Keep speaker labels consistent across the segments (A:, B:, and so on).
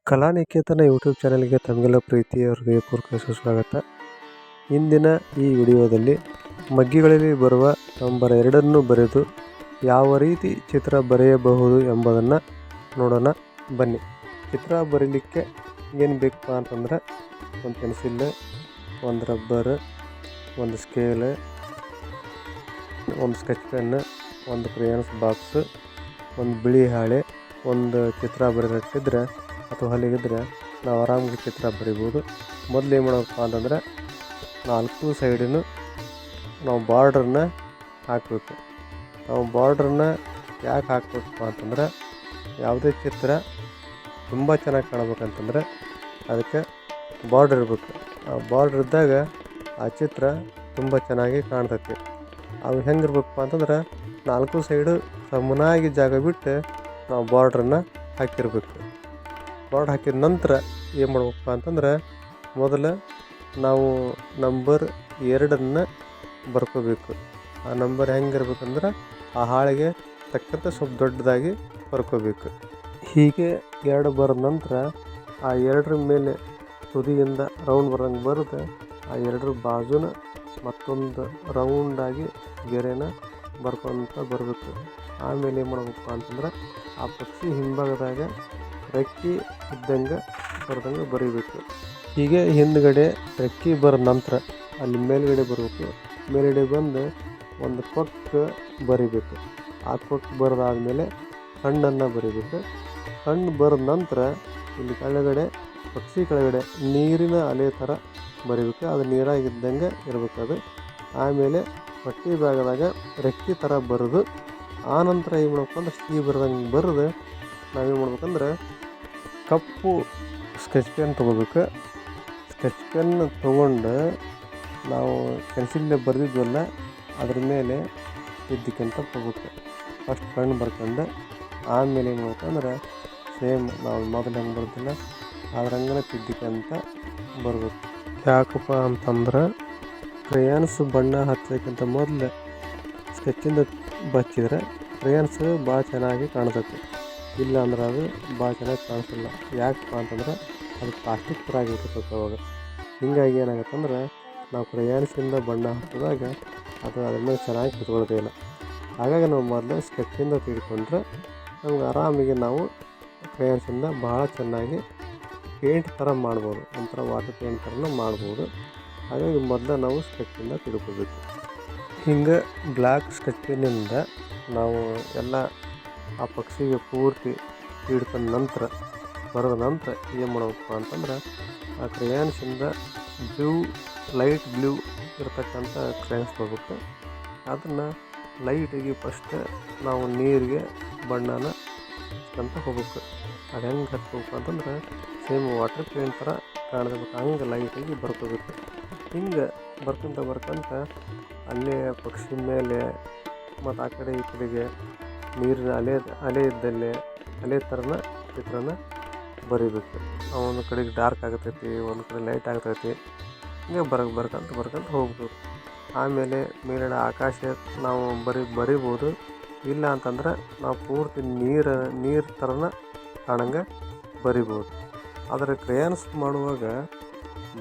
A: Kalaniketana YouTube ಚಾನೆಲ್ಗೆ ತಮಗೆಲ್ಲ ಪ್ರೀತಿಯ ಹೃದಯಪೂರ್ವಕ ಸುಸ್ವಾಗತ. ಇಂದಿನ ಈ ವಿಡಿಯೋದಲ್ಲಿ ಮಗ್ಗಿಗಳಲ್ಲಿ ಬರುವ ನಂಬರ್ 2 ಬರೆದು ಯಾವ ರೀತಿ ಚಿತ್ರ ಬರೆಯಬಹುದು ಎಂಬುದನ್ನು ನೋಡೋಣ ಬನ್ನಿ. ಚಿತ್ರ ಬರೀಲಿಕ್ಕೆ ಏನು ಬೇಕಪ್ಪ ಅಂತಂದ್ರೆ ಒಂದು ಪೆನ್ಸಿಲ್, ಒಂದು ರಬ್ಬರ್, ಒಂದು ಸ್ಕೇಲ್, ಒಂದು ಸ್ಕೆಚ್ ಪೆನ್, ಒಂದು ಕ್ರೇಯಾನ್ಸ್ ಬಾಕ್ಸ್, ಒಂದು ಬಿಳಿ ಹಾಳೆ, ಒಂದು ಚಿತ್ರ ಬರೆದಿಟ್ಟಿದ್ರೆ ಅಥವಾ ಅಲ್ಲಿಗಿದ್ರೆ ನಾವು ಆರಾಮಾಗಿ ಚಿತ್ರ ಬರಿಬೋದು. ಮೊದಲು ಏನು ಮಾಡಬೇಕಪ್ಪ ಅಂತಂದ್ರೆ 4 ಸೈಡನ್ನು ನಾವು ಬಾರ್ಡ್ರನ್ನ ಹಾಕಬೇಕು. ನಾವು ಬಾರ್ಡ್ರನ್ನ ಯಾಕೆ ಹಾಕಬೇಕಪ್ಪ ಅಂತಂದ್ರೆ ಯಾವುದೇ ಚಿತ್ರ ತುಂಬ ಚೆನ್ನಾಗಿ ಕಾಣಬೇಕಂತಂದ್ರೆ ಅದಕ್ಕೆ ಬಾರ್ಡ್ರ್ ಇರಬೇಕು. ಆ ಬಾರ್ಡ್ರ್ ಇದ್ದಾಗ ಆ ಚಿತ್ರ ತುಂಬ ಚೆನ್ನಾಗಿ ಕಾಣ್ತೈತಿ. ಅವು ಹೆಂಗಿರ್ಬೇಕಪ್ಪ ಅಂತಂದ್ರೆ 4 ಸೈಡು ಸಮನಾಗಿ ಜಾಗ ಬಿಟ್ಟು ನಾವು ಬಾರ್ಡ್ರನ್ನ ಹಾಕಿರ್ಬೇಕು. ಬಾರ್ಡ್ ಹಾಕಿದ ನಂತರ ಏನು ಮಾಡ್ಬೇಕಪ್ಪ ಅಂತಂದ್ರೆ ಮೊದಲು ನಾವು ನಂಬರ್ 2 ಬರ್ಕೋಬೇಕು. ಆ ನಂಬರ್ ಹೆಂಗಿರ್ಬೇಕಂದ್ರೆ ಆ ಹಾಳೆಗೆ ತಕ್ಕಂತೆ ಸ್ವಲ್ಪ ದೊಡ್ಡದಾಗಿ ಬರ್ಕೋಬೇಕು. ಹೀಗೆ 2 ಬರೆದ ನಂತರ ಆ 2 ಮೇಲೆ ತುದಿಯಿಂದ ರೌಂಡ್ ಬರೋಂಗೆ ಬರೆದು ಆ 2 ಬಾಜುನ ಮತ್ತೊಂದು ರೌಂಡಾಗಿ ಗೆರೆನ ಬರ್ಕೊತ ಬರಬೇಕು. ಆಮೇಲೆ ಏನು ಮಾಡ್ಬೇಕಪ್ಪ ಅಂತಂದ್ರೆ ಆ ಪಕ್ಷಿ ಹಿಂಭಾಗದಾಗ ರೆಕ್ಕೆ ಇದ್ದಂಗೆ ಬರ್ದಂಗೆ ಬರೀಬೇಕು. ಹೀಗೆ ಹಿಂದ್ಗಡೆ ರೆಕ್ಕೆ ಬರೆದ ನಂತರ ಅಲ್ಲಿ ಮೇಲ್ಗಡೆ ಬರಬೇಕು. ಮೇಲ್ಗಡೆ ಬಂದು ಒಂದು ಕೊಕ್ಕೆ ಬರಿಬೇಕು. ಆ ಕೊಕ್ಕೆ ಬರೆದಾದ್ಮೇಲೆ ಕಣ್ಣನ್ನು ಬರಿಬೇಕು. ಕಣ್ಣು ಬರೆದ ನಂತರ ಇಲ್ಲಿ ಕೆಳಗಡೆ ಪಕ್ಷಿ ಕೆಳಗಡೆ ನೀರಿನ ಅಲೆ ಥರ ಬರಿಬೇಕು. ಅದು ನೀರಾಗಿದ್ದಂಗೆ ಇರಬೇಕು ಅದು. ಆಮೇಲೆ ಪಟ್ಟಿ ಭಾಗದಾಗ ರೆಕ್ಕೆ ಥರ ಬರೆದು ಆನಂತರ ಏನು ಮಾಡ್ಬೇಕು ಅಂದ್ರೆ ಸಿ ಬರೆದಂಗೆ ಬರೆದು ನಾವೇನು ಮಾಡ್ಬೇಕಂದ್ರೆ ಕಪ್ಪು ಸ್ಕೆಚ್ ಪೆನ್ ತೊಗೋಬೇಕು. ಸ್ಕೆಚ್ ಪೆನ್ ತೊಗೊಂಡು ನಾವು ಪೆನ್ಸಿಲ್ಲೆ ಬರೆದಿದ್ವಲ್ಲ ಅದ್ರ ಮೇಲೆ ತಿದ್ದಿಕೊಂತ ಹೋಗ್ಬೇಕು. ಫಸ್ಟ್ ಕಣ್ಣು ಬರ್ಕೊಂಡು ಆಮೇಲೆ ಏನು ಮಾಡ್ಬೇಕಂದ್ರೆ ಸೇಮ್ ನಾವು ಮೊದಲು ಹೆಂಗೆ ಬರ್ತಿಲ್ಲ ಅದ್ರಂಗೆ ತಿದ್ದಿಕೊಂತ ಬರ್ಬೇಕು. ಯಾಕಪ್ಪ ಅಂತಂದ್ರೆ ಕ್ರೇಯಾನ್ಸ್ ಬಣ್ಣ ಹಚ್ಚೋಕ್ಕಿಂತ ಮೊದಲು ಸ್ಕೆಚ್ಚಿಂದ ಬಚ್ಚಿದ್ರೆ ಕ್ರೇಯಾನ್ಸ್ ಭಾಳ ಚೆನ್ನಾಗಿ ಕಾಣ್ತೈತಿ. ಇಲ್ಲ ಅಂದ್ರೆ ಅದು ಭಾಳ ಚೆನ್ನಾಗಿ ಕಾಣಿಸಲ್ಲ. ಯಾಕಪ್ಪ ಅಂತಂದ್ರೆ ಅದು ಪ್ಲಾಸ್ಟಿಕ್ ಥರ ಆಗಿರ್ತೈತೆ ಅವಾಗ. ಹೀಗಾಗಿ ಏನಾಗುತ್ತಂದ್ರೆ ನಾವು ಕ್ರೇಯಾನ್ಸಿಂದ ಬಣ್ಣ ಹಾಕಿದಾಗ ಅದು ಅದ್ರ ಮೇಲೆ ಚೆನ್ನಾಗಿ ಕುತ್ಕೊಳ್ಳೋದೇ ಇಲ್ಲ. ಹಾಗಾಗಿ ನಾವು ಮೊದಲು ಸ್ಕೆಚ್ಚಿಂದ ತಿಳ್ಕೊಂಡ್ರೆ ನಮ್ಗೆ ಆರಾಮಿಗೆ ನಾವು ಕ್ರೇಯಾನ್ಸಿಂದ ಭಾಳ ಚೆನ್ನಾಗಿ ಪೇಂಟ್ ಥರ ಮಾಡ್ಬೋದು. ಒಂಥರ ವಾಟರ್ ಪೇಂಟ್ ಥರನೂ ಮಾಡ್ಬೋದು. ಹಾಗಾಗಿ ಮೊದಲು ನಾವು ಸ್ಕೆಚ್ಚಿಂದ ತಿಳ್ಕೊಬೇಕು. ಹಿಂಗೆ ಬ್ಲ್ಯಾಕ್ ಸ್ಕೆಚ್ ಪೆನ್ನಿಂದ ನಾವು ಎಲ್ಲ ಆ ಪಕ್ಷಿಗೆ ಪೂರ್ತಿ ಹಿಡ್ಕೊಂಡ ನಂತರ ಬರೆದ ನಂತರ ಏನು ಮಾಡಬೇಕಪ್ಪ ಅಂತಂದ್ರೆ ಆ ಕ್ರೇಯಾನ್ಸಿಂದ ಲೈಟ್ ಬ್ಲೂ ಇರ್ತಕ್ಕಂಥ ಕ್ರೇಯಾನ್ಸ್ ಬರ್ಬೇಕು. ಅದನ್ನು ಲೈಟಿಗೆ ಫಸ್ಟ್ ನಾವು ನೀರಿಗೆ ಬಣ್ಣನ ಹಚ್ಕೊಂತ ಹೋಗ್ಬೇಕು. ಅದು ಹೆಂಗೆ ಹಚ್ಬೇಕು ಅಂತಂದ್ರೆ ಸೇಮ್ ವಾಟರ್ ಪೇಂಟ್ ಥರ ಕಾಣಬೇಕು. ಹಂಗೆ ಲೈಟಾಗಿ ಬರ್ಕೋಬೇಕು. ಹಿಂಗೆ ಬರ್ಕೊಂತ ಅಲ್ಲೇ ಪಕ್ಷಿ ಮೇಲೆ ಮತ್ತು ಆ ಕಡೆ ಈ ಕಡೆಗೆ ನೀರಿನ ಅಲೆ ಇದ್ದಲ್ಲಿ ಅಲೆ ಥರನ ಚಿತ್ರನ ಬರಿಬೇಕು. ಒಂದು ಕಡೆಗೆ ಡಾರ್ಕ್ ಆಗ್ತೈತಿ, ಒಂದು ಕಡೆ ಲೈಟ್ ಆಗ್ತೈತಿ. ಹಿಂಗೆ ಬರ್ಕೊಂತ ಹೋಗ್ಬೇಕು. ಆಮೇಲೆ ಮೇಲಿನ ಆಕಾಶ ನಾವು ಬರಿಬೋದು. ಇಲ್ಲ ಅಂತಂದ್ರೆ ನಾವು ಪೂರ್ತಿ ನೀರು ಥರನ ಕಾಣಂಗೆ ಬರಿಬೋದು. ಆದರೆ ಕ್ರೇಯಾನ್ಸ್ ಮಾಡುವಾಗ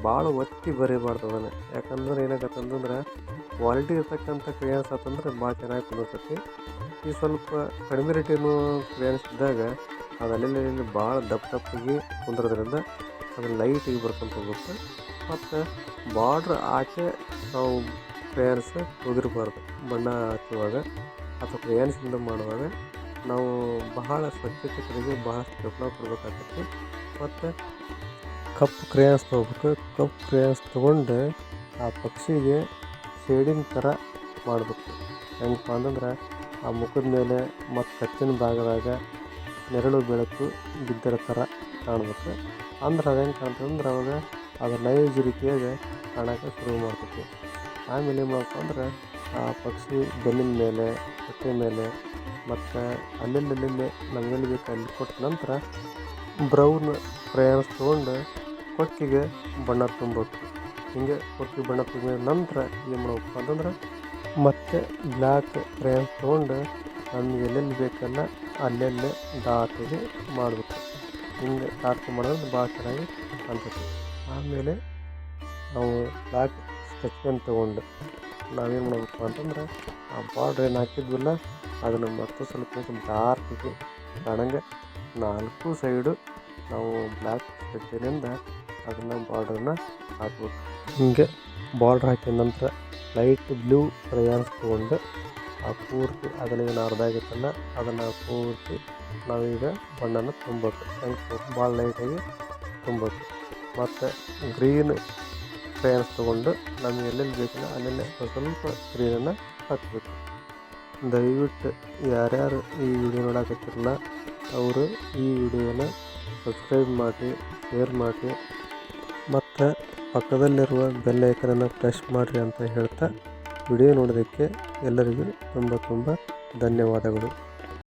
A: ಭಾಳ ಒತ್ತಿ ಬರಿಬಾರ್ದು ಅದನ್ನು. ಯಾಕಂದ್ರೆ ಏನಾಗತ್ತಂತಂದ್ರೆ ಕ್ವಾಲಿಟಿ ಇರ್ತಕ್ಕಂಥ ಕ್ರೇಯಾನ್ಸ್ ಆತಂದ್ರೆ ಭಾಳ ಚೆನ್ನಾಗಿ ಕುಂದಿರ್ತೈತಿ. ಈ ಸ್ವಲ್ಪ ಕಡಿಮೆ ರೇಟಿನ ಕ್ರೇಯಾನ್ಸ್ ಇದ್ದಾಗ ಅದು ಅಲ್ಲೆಲ್ಲಿ ಭಾಳ ದಪ್ಪಗೆ ಕುಂದಿರೋದ್ರಿಂದ ಅದನ್ನು ಲೈಟಿಗೆ ಬರ್ಕೊಂತ ಹೋಗುತ್ತೆ. ಮತ್ತು ಬಾರ್ಡ್ರ್ ಆಚೆ ನಾವು ಕ್ರೇಯಾನ್ಸ್ ಉದಿರಬಾರ್ದು. ಬಣ್ಣ ಹಚ್ಚುವಾಗ ಅಥವಾ ಕ್ರೇಯಾನ್ಸಿಂದ ಮಾಡುವಾಗ ನಾವು ಬಹಳ ಸ್ವಚ್ಛತೆ ಕಡೆಗೆ ಬಹಳಷ್ಟು ಗಮನ ಕೊಡಬೇಕಾಗ್ತೈತಿ. ಮತ್ತು ಕಪ್ಪು ಕ್ರೇಯಾನ್ಸ್ ತೊಗೋಬೇಕು. ಕಪ್ಪು ಕ್ರೇಯಾನ್ಸ್ ತೊಗೊಂಡು ಆ ಪಕ್ಷಿಗೆ ಶೇಡಿಂಗ್ ಥರ ಮಾಡಬೇಕು. ಹೆಂಗಪ್ಪ ಅಂತಂದ್ರೆ ಆ ಮುಖದ ಮೇಲೆ ಮತ್ತು ಕಚ್ಚಿನ ಭಾಗದಾಗ ನೆರಳು ಬೆಳಕು ಬಿದ್ದಿರೋ ಥರ ಕಾಣ್ಬೇಕು. ಅಂದ್ರೆ ಅದು ಹೆಂಗೆ ಕಾಣ್ತದಂದ್ರೆ ಅವಾಗ ಅದು ನೈಜರಿಕೆಯಾಗಿ ಕಾಣೋಕೆ ಶುರು ಮಾಡ್ತೈತಿ. ಆಮೇಲೆ ಏನು ಮಾಡಬೇಕು ಅಂದ್ರೆ ಆ ಪಕ್ಷಿ ಬೆನ್ನಿನ ಮೇಲೆ, ಹೊಟ್ಟೆ ಮೇಲೆ ಮತ್ತು ಅಲ್ಲೆಲ್ಲಿ ನಮಗೆಲ್ಲಿ ಬೇಕು ಅಲ್ಲಿ ಕೊಟ್ಟ ನಂತರ ಬ್ರೌನ್ ಕ್ರೇಯಾನ್ಸ್ ತೊಗೊಂಡು ಕೊಕ್ಕಿಗೆ ಬಣ್ಣ ತುಂಬಬೇಕು. ಹಿಂಗೆ ಕೊಕ್ಕಿಗೆ ಬಣ್ಣ ತುಂಬಿದ ನಂತರ ಏನು ಮಾಡ್ಬೇಕಪ್ಪ ಅಂತಂದ್ರೆ ಮತ್ತು ಬ್ಲ್ಯಾಕ್ ಕ್ರೇಯಾನ್ಸ್ ತೊಗೊಂಡು ನಮಗೆ ಎಲ್ಲೆಲ್ಲಿ ಬೇಕಲ್ಲ ಅಲ್ಲೆಲ್ಲೇ ಡಾಟಿಗೆ ಮಾಡಬೇಕು. ಹಿಂಗೆ ಮಾಡಿದ್ರೆ ಭಾಳ ಚೆನ್ನಾಗಿ ಕಾಣ್ತೈತಿ. ಆಮೇಲೆ ನಾವು ಬ್ಲ್ಯಾಕ್ ಸ್ಕೆಚ್ ಪೆನ್ ತೊಗೊಂಡು ನಾವೇನು ಮಾಡಬೇಕು ಅಂತಂದ್ರೆ ಆ ಬಾರ್ಡ್ರ್ ಏನು ಹಾಕಿದ್ವಲ್ಲ ಅದನ್ನು ಮತ್ತೆ ಸ್ವಲ್ಪ ಡಾರ್ಕಿಗೆ ಕಾಣಂಗೆ 4 ಸೈಡು ನಾವು ಬ್ಲ್ಯಾಕ್ ಸ್ಕೆಚ್ ಪೆನ್ನಿಂದ ಅದನ್ನು ಬಾರ್ಡ್ರನ್ನ ಹಾಕ್ಬೇಕು. ಹೀಗೆ ಬಾರ್ಡ್ರ್ ಹಾಕಿದ ನಂತರ ಲೈಟ್ ಬ್ಲೂ ಕ್ರಯಾನ್ಸ್ ತೊಗೊಂಡು ಆ ಪೂರ್ತಿ ಅದನ್ನೇನು ಅರ್ಧ ಆಗಿತ್ತಲ್ಲ ಅದನ್ನು ಪೂರ್ತಿ ನಾವೀಗ ಬಣ್ಣನ ತುಂಬಬೇಕು. ಹೆಂಗೆ ಭಾಳ ಲೈಟಾಗಿ ತುಂಬಬೇಕು. ಮತ್ತು ಗ್ರೀನ್ ಕ್ರಯಾನ್ಸ್ ತೊಗೊಂಡು ನಮಗೆ ಎಲ್ಲೆಲ್ಲಿ ಬೇಕಲ್ಲ ಅಲ್ಲೆಲ್ಲ ಸ್ವಲ್ಪ ಗ್ರೀನನ್ನು ಹಾಕಬೇಕು. ದಯವಿಟ್ಟು ಯಾರ್ಯಾರು ಈ ವಿಡಿಯೋ ನೋಡಕತ್ತಿರಲ್ಲ ಅವರು ಈ ವಿಡಿಯೋನ ಸಬ್ಸ್ಕ್ರೈಬ್ ಮಾಡಿರಿ, ಶೇರ್ ಮಾಡಿರಿ ಮತ್ತು ಪಕ್ಕದಲ್ಲಿರುವ ಬೆಲ್ ಐಕನನ್ನು ಪ್ರೆಸ್ ಮಾಡಿರಿ ಅಂತ ಹೇಳ್ತಾ ವಿಡಿಯೋ ನೋಡೋದಕ್ಕೆ ಎಲ್ಲರಿಗೂ ತುಂಬ ಧನ್ಯವಾದಗಳು.